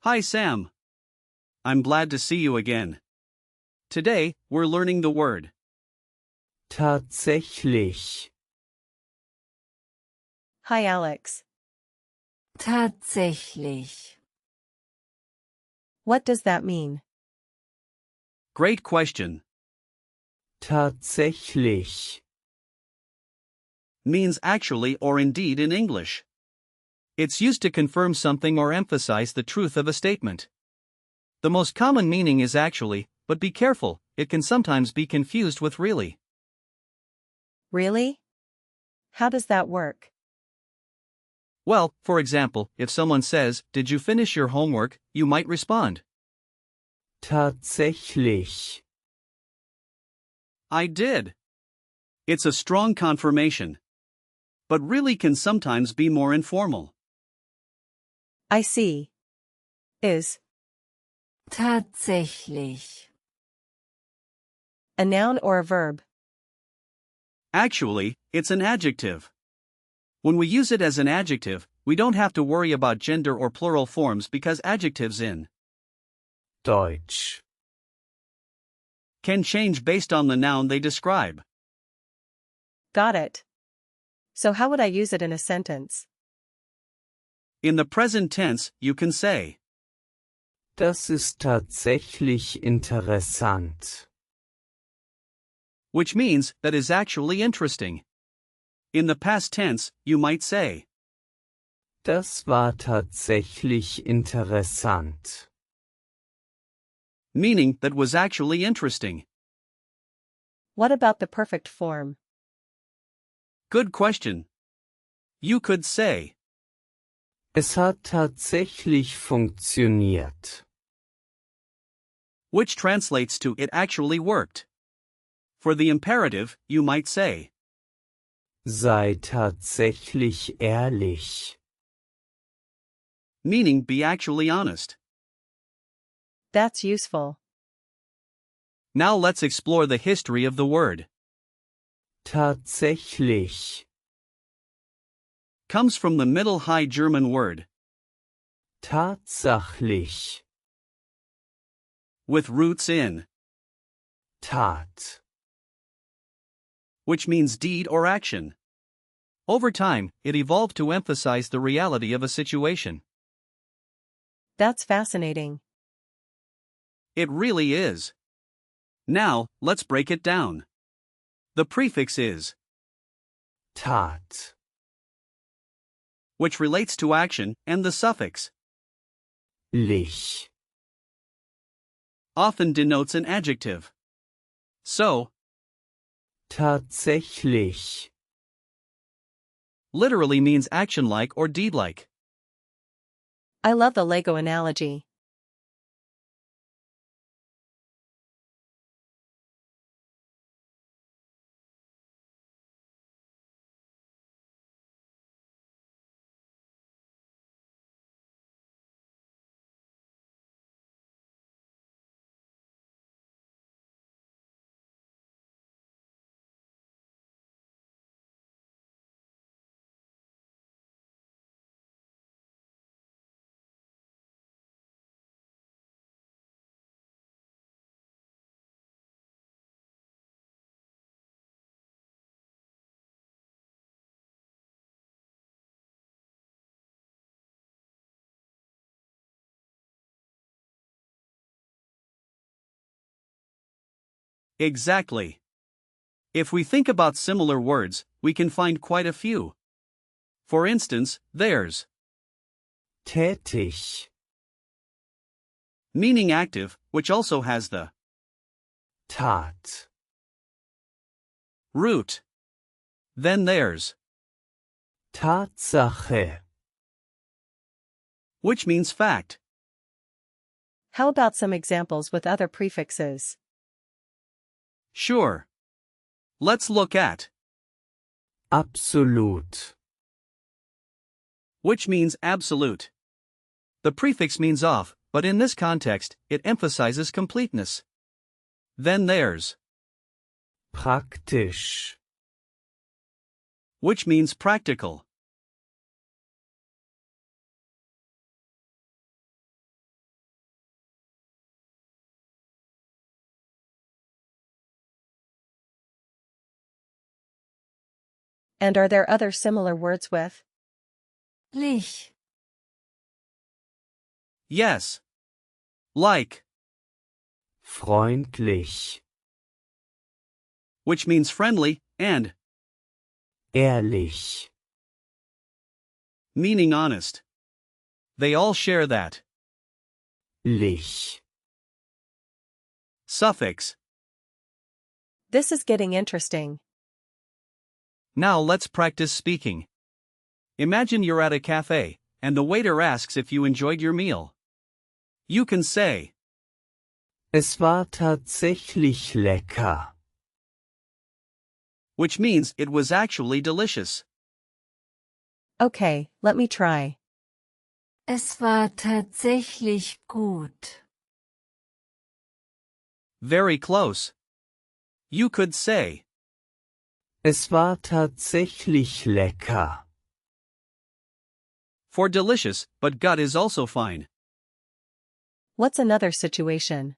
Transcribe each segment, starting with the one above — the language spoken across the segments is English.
Hi Sam. I'm glad to see you again. Today, we're learning the word tatsächlich, Hi Alex. Tatsächlich. What does that mean? Great question. tatsächlich, Means actually or indeed in English. It's used to confirm something or emphasize the truth of a statement. The most common meaning is actually, but be careful, it can sometimes be confused with really. Really? How does that work? Well, for example, if someone says, "Did you finish your homework?" you might respond, tatsächlich, "I did." It's a strong confirmation. But really can sometimes be more informal. I see. Is Tatsächlich. a noun or a verb? Actually, it's an adjective. When we use it as an adjective, we don't have to worry about gender or plural forms because adjectives in Deutsch, can change based on the noun they describe. Got it. So how would I use it in a sentence? In the present tense, you can say, das ist tatsächlich interessant. which means that is actually interesting. In the past tense, you might say, Das war tatsächlich interessant. meaning that was actually interesting. What about the perfect form? Good question. You could say, Es hat tatsächlich funktioniert. which translates to it actually worked. For the imperative, you might say, Sei tatsächlich ehrlich. meaning be actually honest. That's useful. Now let's explore the history of the word. Tatsächlich, Comes from the Middle High German word, tatsächlich, with roots in, Tat. which means deed or action. Over time, it evolved to emphasize the reality of a situation. That's fascinating. It really is. Now, let's break it down. The prefix is, Tat, which relates to action, and the suffix, lich, often denotes an adjective. So, tatsächlich, literally means action-like or deed-like. I love the Lego analogy. Exactly. If we think about similar words, we can find quite a few. For instance, there's tätig, meaning active, which also has the Tat, root. Then there's Tatsache, which means fact. How about some examples with other prefixes? Sure. Let's look at absolut, which means absolute. The prefix means of, but in this context, it emphasizes completeness. Then there's praktisch, which means practical. And are there other similar words with lich, Yes. Like, freundlich, which means friendly, and ehrlich, meaning honest. They all share that lich, suffix. This is getting interesting. Now let's practice speaking. Imagine you're at a cafe, and the waiter asks if you enjoyed your meal. You can say, Es war tatsächlich lecker. which means it was actually delicious. Okay, let me try. es war tatsächlich gut. Very close. You could say, Es war tatsächlich lecker. for delicious, but gut is also fine. What's another situation?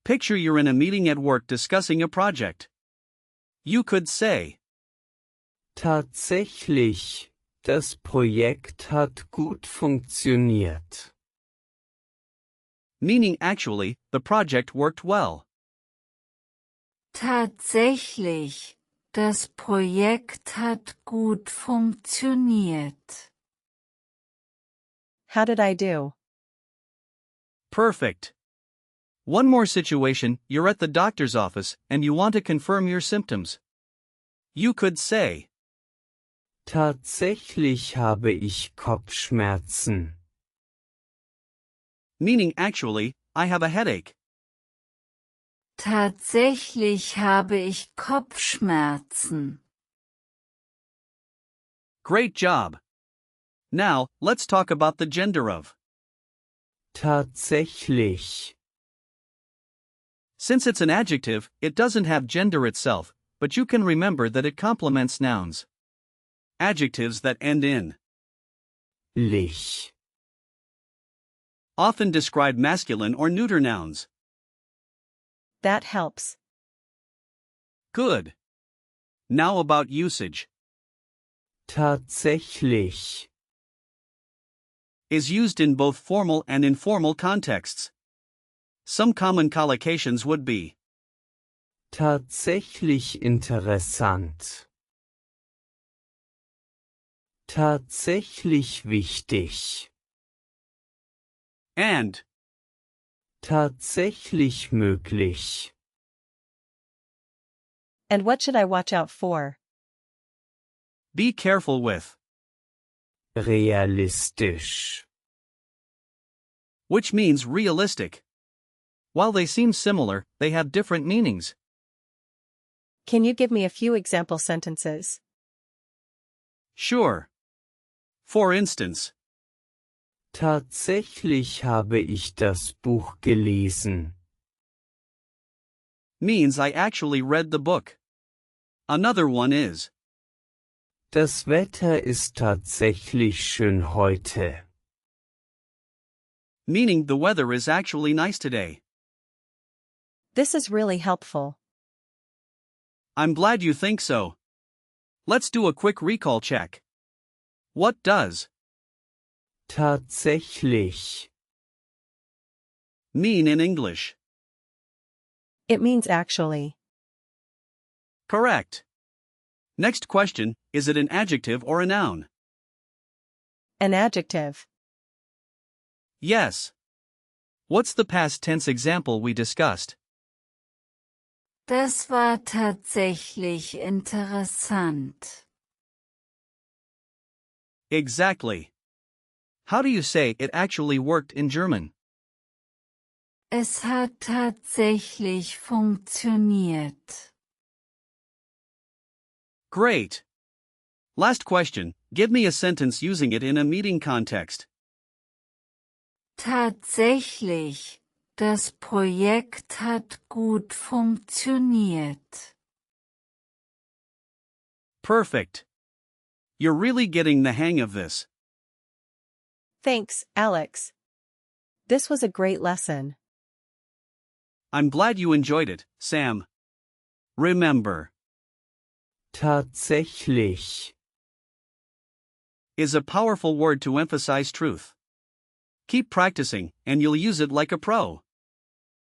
Picture you're in a meeting at work discussing a project. You could say, Tatsächlich, das Projekt hat gut funktioniert. meaning actually, the project worked well. Tatsächlich, das Projekt hat gut funktioniert. How did I do? Perfect. One more situation, you're at the doctor's office, and you want to confirm your symptoms. You could say, Tatsächlich habe ich Kopfschmerzen. meaning actually, I have a headache. Tatsächlich habe ich Kopfschmerzen. Great job. Now, let's talk about the gender of. Tatsächlich. Since it's an adjective, it doesn't have gender itself, but you can remember that it complements nouns. Adjectives that end in Lich. often describe masculine or neuter nouns. That helps. Good. Now about usage. Tatsächlich. Is used in both formal and informal contexts. Some common collocations would be Tatsächlich interessant. Tatsächlich wichtig. and Tatsächlich möglich. And what should I watch out for? be careful with, Realistisch. which means realistic. While they seem similar, they have different meanings. Can you give me a few example sentences? Sure. For instance, Tatsächlich habe ich das Buch gelesen. means I actually read the book. Another one is, Das Wetter ist tatsächlich schön heute. meaning the weather is actually nice today. This is really helpful. I'm glad you think so. Let's do a quick recall check. What does Tatsächlich. mean in English? It means actually. Correct. Next question, is it an adjective or a noun? An adjective. Yes. What's the past tense example we discussed? Das war tatsächlich interessant. Exactly. How do you say it actually worked in German? Es hat tatsächlich funktioniert. Great. Last question, give me a sentence using it in a meeting context. Tatsächlich, das Projekt hat gut funktioniert. Perfect. You're really getting the hang of this. Thanks, Alex. This was a great lesson. I'm glad you enjoyed it, Sam. Remember, Tatsächlich. Is a powerful word to emphasize truth. Keep practicing, and you'll use it like a pro.